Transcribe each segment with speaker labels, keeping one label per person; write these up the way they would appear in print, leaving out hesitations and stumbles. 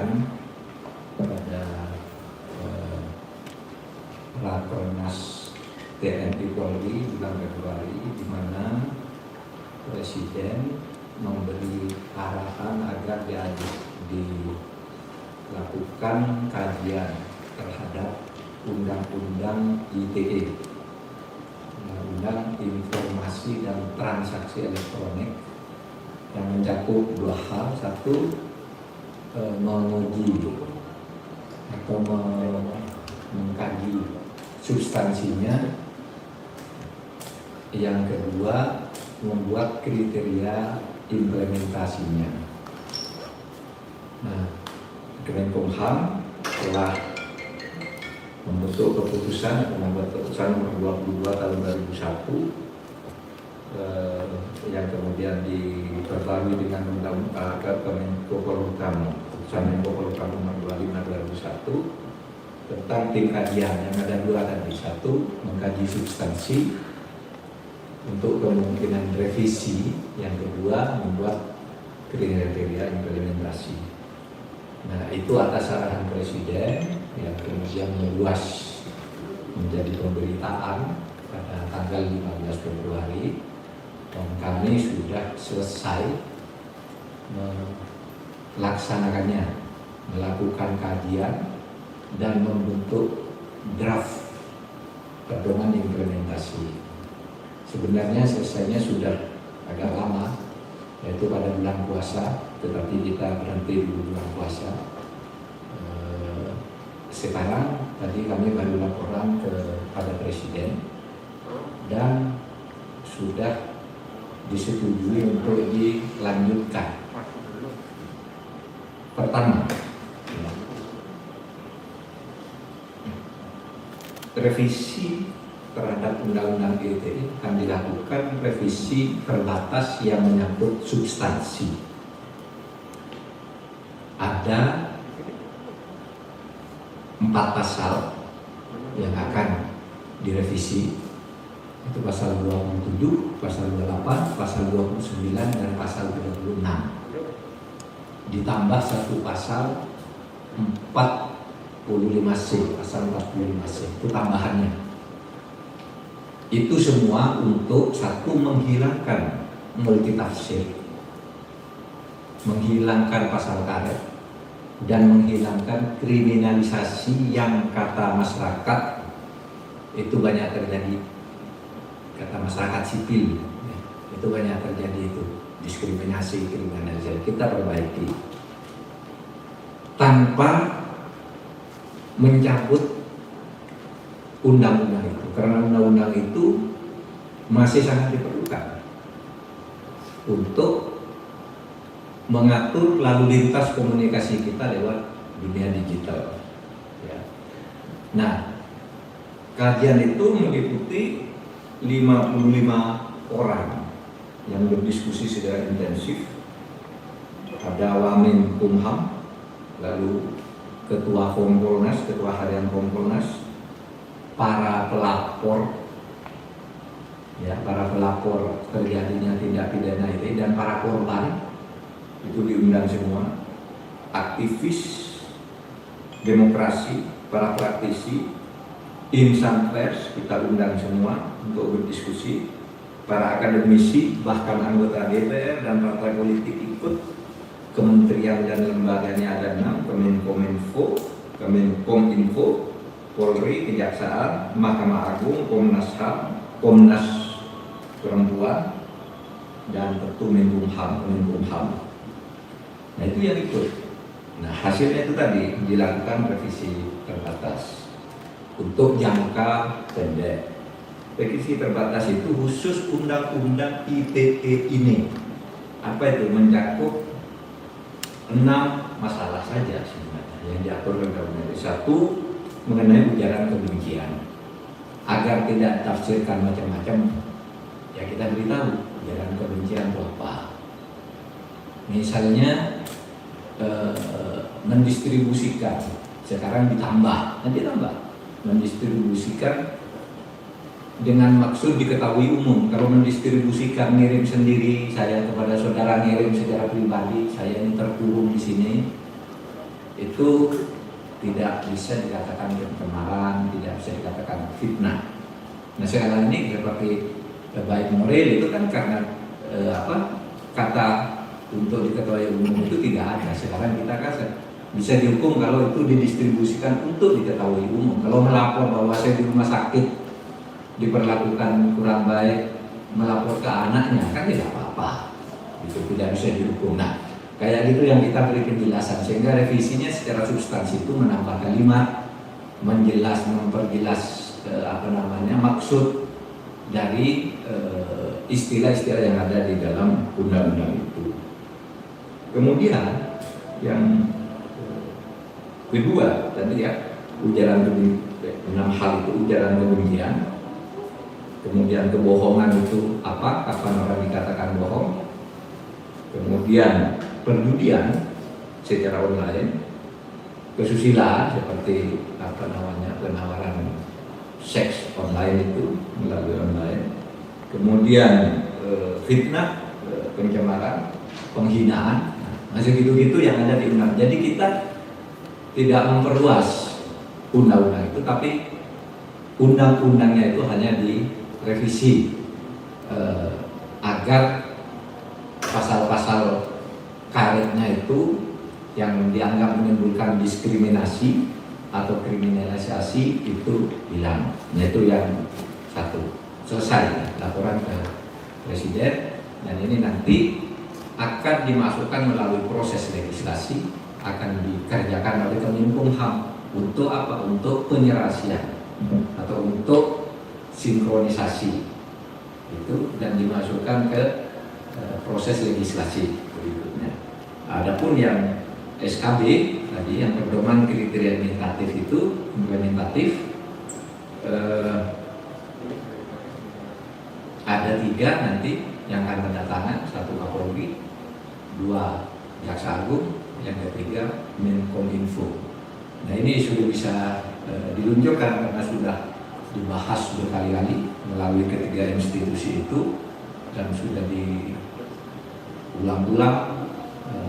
Speaker 1: sampaikan pada Rakernas TNI Polri bulan Februari, di mana Presiden memberi arahan agar dilakukan kajian terhadap Undang-Undang ITE, Undang-Undang Informasi dan Transaksi Elektronik, yang mencakup dua hal. Satu, menguji atau mengkaji substansinya. Yang kedua, membuat kriteria implementasinya. Nah, Kemenkumham telah membentuk keputusan atau membuat keputusan nomor 22 tahun 2001 yang kemudian diperbarui dengan Undang-Undang Kemenko Polhukam, keputusan Menko Polhukam nomor 25 2001 tentang tim kajian yang ada dua tadi. Satu, mengkaji substansi untuk kemungkinan revisi. Yang kedua, membuat kriteria implementasi. Nah, itu atas arahan Presiden yang kemudian meluas menjadi pemberitaan pada tanggal 15 Februari, dan kami sudah selesai melaksanakannya, melakukan kajian dan membentuk draft pedoman implementasi. Sebenarnya selesainya sudah agak lama, yaitu pada bulan puasa, tetapi kita berhenti di bulan puasa. Sekarang tadi kami baru laporan kepada Presiden dan sudah disetujui untuk dilanjutkan. Pertama, revisi terhadap Undang-Undang ITE akan dilakukan revisi terbatas yang menyangkut substansi. Ada 4 pasal yang akan direvisi, itu pasal 27, pasal 28, pasal 29, dan pasal 36. Ditambah satu pasal 45C, pasal 45C, itu tambahannya. Itu semua untuk satu, menghilangkan multitafsir, menghilangkan pasal karet, dan menghilangkan kriminalisasi yang kata masyarakat itu banyak terjadi. Kata masyarakat sipil itu banyak terjadi, itu diskriminasi, kriminalisasi. Kita perbaiki tanpa mencabut undang-undang itu, karena undang-undang itu masih sangat diperlukan untuk mengatur lalu lintas komunikasi kita lewat dunia digital. Ya. Nah, kajian itu meliputi 55 orang yang berdiskusi secara intensif. Ada Wamen Kumham, lalu Ketua Kompolnas, Ketua Harian Kompolnas, para pelapor, ya, para pelapor terjadinya tindak pidana itu, dan para korban itu diundang semua. Aktivis demokrasi, para praktisi, insan pers kita undang semua untuk berdiskusi. Para akademisi, bahkan anggota DPR dan partai politik ikut. Kementerian dan lembaganya ada 6, Kemenkominfo, Kemenkominfo, Polri, Kejaksaan, Mahkamah Agung, Komnas HAM, Komnas Perempuan, dan tentu Menkumham. Nah, itu yang ikut. Nah, hasilnya itu tadi dilakukan revisi terbatas untuk jangka pendek. Revisi terbatas itu khusus Undang-Undang ITE ini. Apa itu? Mencakup 6 masalah saja sebenarnya yang diatur oleh undang-undang. Satu, mengenai ujaran kebencian, agar tidak tafsirkan macam-macam. Ya, kita beritahu ujaran kebencian itu apa. Misalnya mendistribusikan, sekarang ditambah, nanti tambah, mendistribusikan dengan maksud diketahui umum. Kalau mendistribusikan, ngirim sendiri, saya kepada saudara ngirim secara pribadi, saya ini terkurung di sini, itu tidak bisa dikatakan pencemaran, tidak bisa dikatakan fitnah. Nah sekarang ini seperti baik moral itu kan karena kata untuk diketahui umum itu tidak ada. Sekarang kita kan bisa dihukum kalau itu didistribusikan untuk diketahui umum. Kalau melapor bahwa saya di rumah sakit diperlakukan kurang baik, melapor ke anaknya kan tidak apa-apa, itu tidak bisa dihukum. Nah kayak gitu yang kita beri penjelasan, sehingga revisinya secara substansi itu menambah kalimat, memperjelas maksud dari istilah-istilah yang ada di dalam undang-undang itu. Kemudian yang kedua tadi ya, ujaran kebencian, 6 hal itu ujaran kebencian. Kemudian kebohongan itu apa? Kapan orang dikatakan bohong? Kemudian perjudian secara online, kesusilaan seperti penawaran seks online itu melalui online. Kemudian fitnah, pencemaran, penghinaan, masih gitu-gitu yang ada di undang. Jadi kita tidak memperluas undang-undang itu, tapi undang-undangnya itu hanya direvisi agar pasal-pasal karetnya itu yang dianggap menimbulkan diskriminasi atau kriminalisasi itu hilang. Nah itu yang satu. Selesai laporan ke Presiden, dan ini nanti akan dimasukkan melalui proses legislasi, akan dikerjakan oleh Kemenkumham untuk apa? Untuk penyelesaian atau untuk sinkronisasi itu, dan dimasukkan ke proses legislasi berikutnya. Adapun yang SKB tadi yang pedoman kriteria implementatif itu ada 3 nanti yang akan tanda tangan, 1 Kapolri, 2 Jaksa Agung, yang ketiga Menkominfo. Nah ini sudah bisa diluncurkan karena sudah dibahas berkali-kali melalui ketiga institusi itu dan sudah diulang-ulang,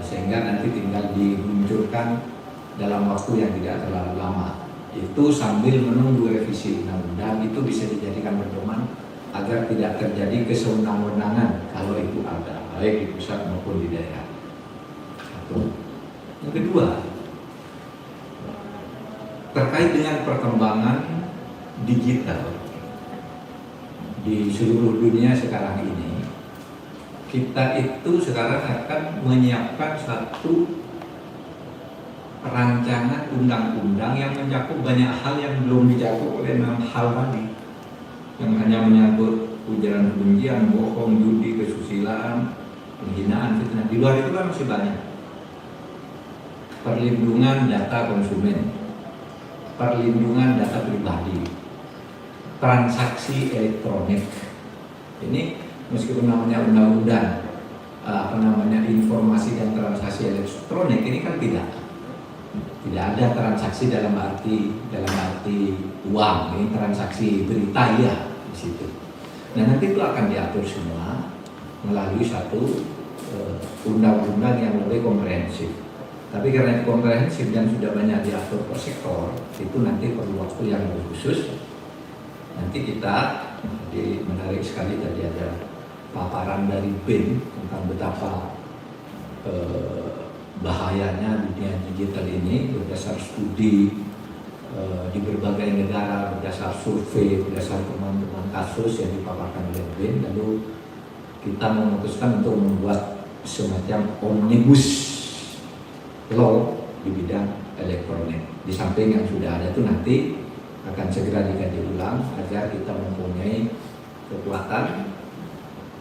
Speaker 1: sehingga nanti tinggal diluncurkan dalam waktu yang tidak terlalu lama. Itu sambil menunggu revisi undang-undang itu bisa dijadikan pedoman agar tidak terjadi kesewenang-wenangan kalau itu ada, baik di pusat maupun di daerah. Satu. Yang kedua, terkait dengan perkembangan digital di seluruh dunia sekarang ini, kita itu sekarang akan menyiapkan satu rancangan undang-undang yang mencakup banyak hal yang belum dicakup oleh 6 hal tadi, yang hanya menyangkut ujaran kebencian, bohong, judi, kesusilaan, penghinaan, fitnah. Di luar itu kan masih banyak. Perlindungan data konsumen, perlindungan data pribadi, transaksi elektronik. Ini meskipun namanya undang-undang informasi dan transaksi elektronik, ini kan tidak ada transaksi dalam arti uang. Ini transaksi berita ya di situ. Nah nanti itu akan diatur semua melalui satu undang-undang yang lebih komprehensif. Tapi karena itu komprehensif dan sudah banyak diatur per sektor, itu nanti perlu waktu yang lebih khusus. Nanti kita, menarik sekali tadi ada paparan dari BIN tentang betapa bahayanya dunia digital ini berdasar studi di berbagai negara, berdasar survei, berdasar teman-teman kasus yang dipaparkan oleh BIN. Lalu kita memutuskan untuk membuat semacam omnibus law di bidang elektronik. Di samping yang sudah ada itu nanti akan segera dikaji ulang agar kita mempunyai kekuatan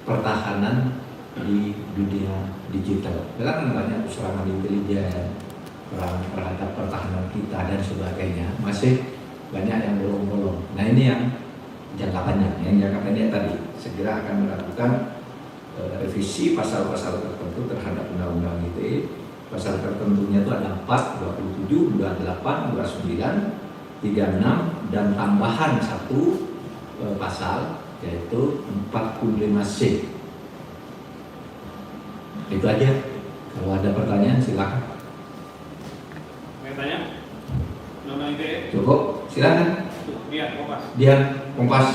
Speaker 1: pertahanan di dunia digital. Karena banyak serangan intelijen, perang terhadap pertahanan kita dan sebagainya, masih banyak yang bolong-bolong. Nah ini yang jangka panjang. Yang jangka pendek tadi segera akan melakukan revisi pasal-pasal tertentu terhadap undang-undang ITE. Pasal tertentunya itu ada 4, 27, 28, 29, 36 dan tambahan 1 pasal yaitu 45C. Itu aja. Kalau ada pertanyaan silakan.
Speaker 2: tanya? Undang-undang ITE.
Speaker 1: Cukup, silakan.
Speaker 2: Dian, Kompas.
Speaker 1: Dian, Kompas.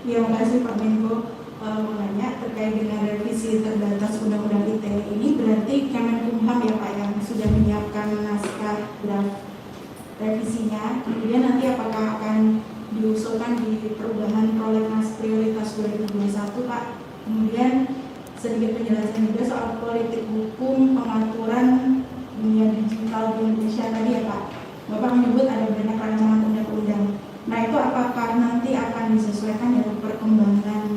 Speaker 3: Ya, makasih Pak Menko. Mau nanya terkait dengan revisi terbatas Undang-Undang ITE ini, berarti Kemenkumham ya Pak yang sudah menyiapkan naskah draft revisinya, kemudian nanti apakah akan diusulkan di perubahan prolegnas prioritas 2021 Pak? Kemudian sedikit penjelasan juga soal politik hukum pengaturan dunia digital di Indonesia tadi ya Pak. Bapak menyebut ada banyak rancangan undang-undang. Nah itu apakah nanti akan disesuaikan dengan perkembangan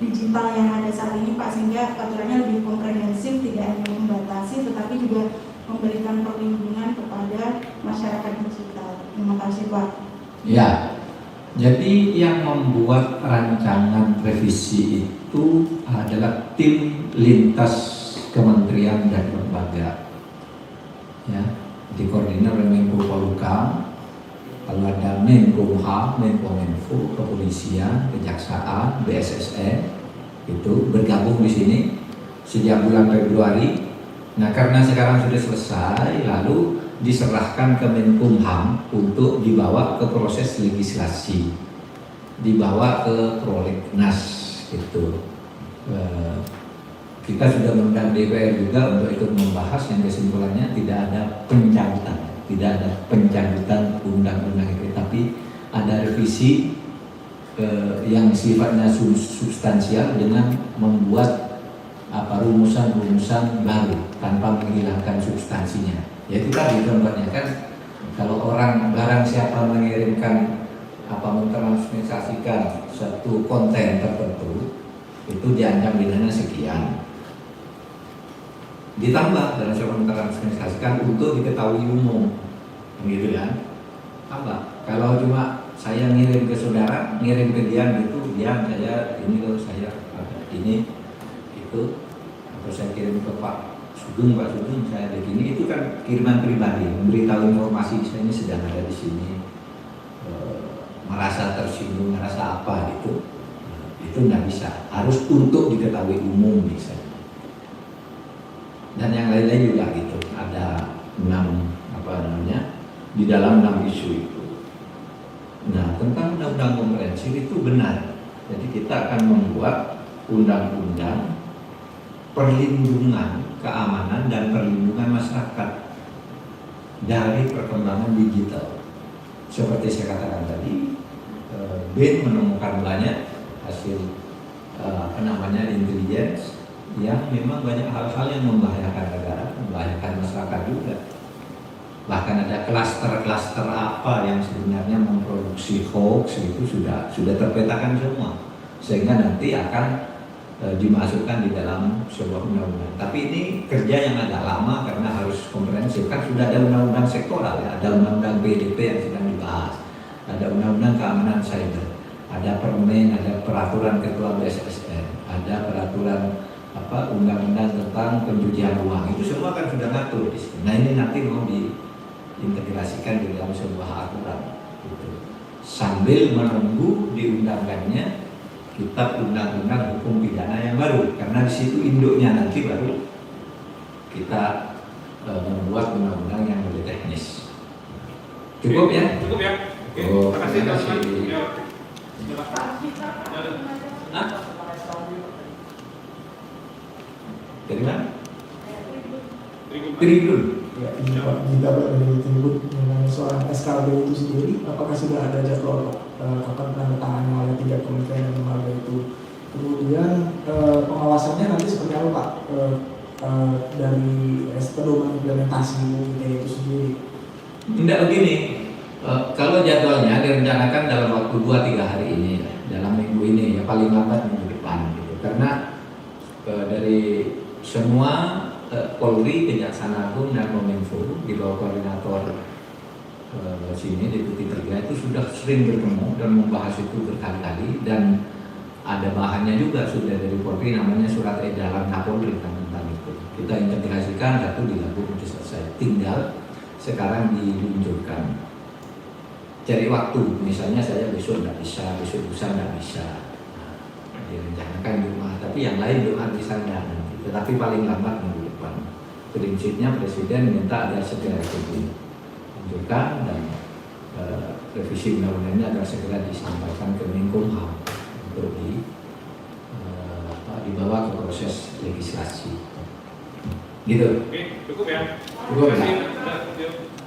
Speaker 3: digital yang ada saat ini Pak, sehingga aturannya lebih komprehensif, tidak hanya membatasi tetapi juga memberikan perlindungan kepada masyarakat digital. Terima kasih Pak.
Speaker 1: Ya, jadi yang membuat rancangan revisi itu adalah tim lintas kementerian dan lembaga, ya, dikoordinir oleh Menko Polhukam. Kalau ada Menkumham, Menkominfo, Kepolisian, Kejaksaan, BSSN itu bergabung di sini sejak bulan Februari. Nah, karena sekarang sudah selesai, lalu diserahkan ke Menkumham untuk dibawa ke proses legislasi, dibawa ke prolegnas gitu. Kita sudah mengundang DPR juga untuk ikut membahas, yang kesimpulannya tidak ada pencabutan undang-undang itu, tapi ada revisi yang sifatnya substansial dengan membuat rumusan-rumusan baru tanpa menghilangkan substansinya. Ya itu tadi contohnya kan, kalau barang siapa mengirimkan mentransmisasikan satu konten tertentu itu diancam pidana sekian. Ditambah dalam surat mentransmisasikan untuk diketahui umum, gitu kan? Apa? Kalau cuma saya ngirim ke saudara, ngirim ke Dian gitu, Dian saya ini loh, saya ini itu, atau saya kirim ke Pak Sugeng, saya begini, itu kan kiriman pribadi, memberitahu informasi saya ini sedang ada di sini, merasa tersinggung, merasa apa gitu, itu nggak bisa, harus untuk diketahui umum bisa. Dan yang lain-lain juga gitu, ada 6 di dalam 6 isu itu. Nah, tentang undang-undang komprehensif itu benar. Jadi kita akan membuat undang-undang perlindungan, keamanan dan perlindungan masyarakat dari perkembangan digital. Seperti saya katakan tadi, BIN menemukan banyak hasil intelligence yang memang banyak hal-hal yang membahayakan negara, membahayakan masyarakat juga. Bahkan ada klaster-klaster apa yang sebenarnya memproduksi hoax itu sudah terpetakan semua, sehingga nanti akan dimasukkan di dalam sebuah undang-undang. Tapi ini kerja yang agak lama karena harus komprehensif. Kan sudah ada undang-undang sektoral ya, ada undang-undang PDP yang sedang dibahas, ada undang-undang keamanan cyber, ada permen, ada peraturan ketua BSSN, ada peraturan undang-undang tentang pencucian uang, itu semua kan sudah ngatur di sini. Nah ini nanti mau diintegrasikan di dalam sebuah aturan gitu. Sambil menunggu diundangkannya kitab undang-undang hukum pidana yang baru, karena di situ induknya nanti baru kita membuat undang-undang yang lebih teknis. Cukup ya?
Speaker 2: Cukup ya. Oke, terima kasih teman-teman.
Speaker 1: Dari mana?
Speaker 2: Tribun.
Speaker 4: Ya, jika dari Tribun mengenai soal SKB itu sendiri, apakah sudah ada jadwal kapan penandatangannya oleh 3 kementerian dan lembaga itu? Kemudian pengawasannya nanti seperti apa Pak dari pedoman implementasi itu sendiri?
Speaker 1: Tidak begini, kalau jadwalnya direncanakan dalam waktu 2-3 hari ini, dalam minggu ini, ya paling lambat minggu depan gitu. Karena dari semua Polri, Kejaksaan Agung dan Kominfo di bawah koordinator sini Deputi 3 itu sudah sering bertemu dan membahas itu berkali-kali, dan ada bahannya juga sudah dari Polri, namanya surat edaran Kapolri tentang itu. Kita integrasikan, satu dilakukan sudah selesai, tinggal sekarang diluncurkan. Cari waktu, misalnya saya besok nggak bisa, besok lusa nggak bisa, direncanakan di rumah, tapi yang lain belum bisa nanti, tetapi paling lambat minggu depan. prinsipnya Presiden minta agar segera dilanjutkan dan revisi undang-undangnya agar segera disampaikan ke Menkumham untuk dibawa ke proses legislasi. Gitu.
Speaker 2: Oke, cukup ya.
Speaker 1: Cukup,
Speaker 2: Terima
Speaker 1: ya?
Speaker 2: kasih.